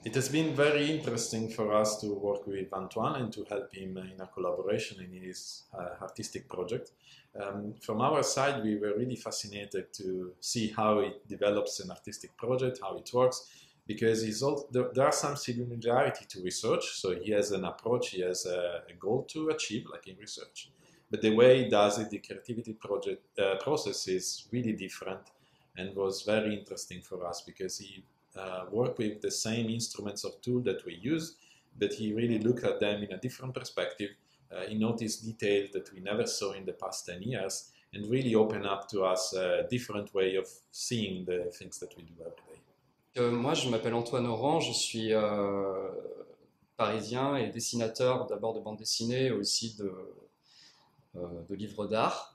It has been very interesting for us to work with Antoine and to help him in a collaboration in his artistic project. From our side, we were really fascinated to see how it develops an artistic project, how it works, because there are some similarity to research. So he has an approach, he has a goal to achieve, like in research. But the way he does it, the creativity process is really different and was very interesting for us because he work with the same instruments or tool that we use, but he really looked at them in a different perspective. He noticed details that we never saw in the past 10 years and really opened up to us a different way of seeing the things that we do every day. Moi, je m'appelle Antoine Oran, je suis parisien et dessinateur d'abord de bande dessinée et aussi de livres d'art.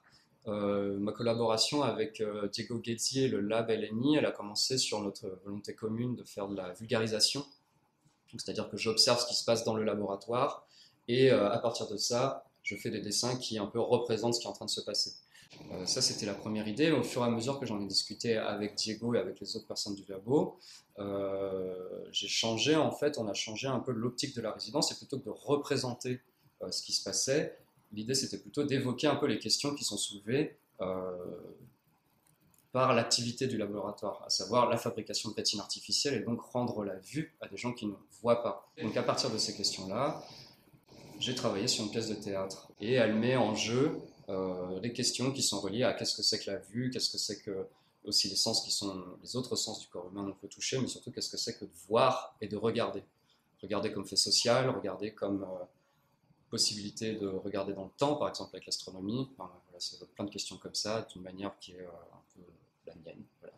Ma collaboration avec Diego Ghezzi et le Lab LNI, elle a commencé sur notre volonté commune de faire de la vulgarisation. C'est-à-dire que j'observe ce qui se passe dans le laboratoire et à partir de ça, je fais des dessins qui un peu représentent ce qui est en train de se passer. Ça, c'était la première idée. Au fur et à mesure que j'en ai discuté avec Diego et avec les autres personnes du labo, j'ai changé, en fait, on a changé un peu l'optique de la résidence et plutôt que de représenter ce qui se passait, l'idée c'était plutôt d'évoquer un peu les questions qui sont soulevées par l'activité du laboratoire, à savoir la fabrication de rétine artificielle et donc rendre la vue à des gens qui ne voient pas. Donc à partir de ces questions-là, j'ai travaillé sur une pièce de théâtre et elle met en jeu des questions qui sont reliées à qu'est-ce que c'est que la vue, qu'est-ce que c'est que aussi les sens qui sont les autres sens du corps humain qu'on peut toucher, mais surtout qu'est-ce que c'est que de voir et de regarder. Regarder comme fait social, regarder comme possibilité de regarder dans le temps, par exemple avec l'astronomie. Enfin, voilà, c'est plein de questions comme ça, d'une manière qui est un peu la mienne. Voilà.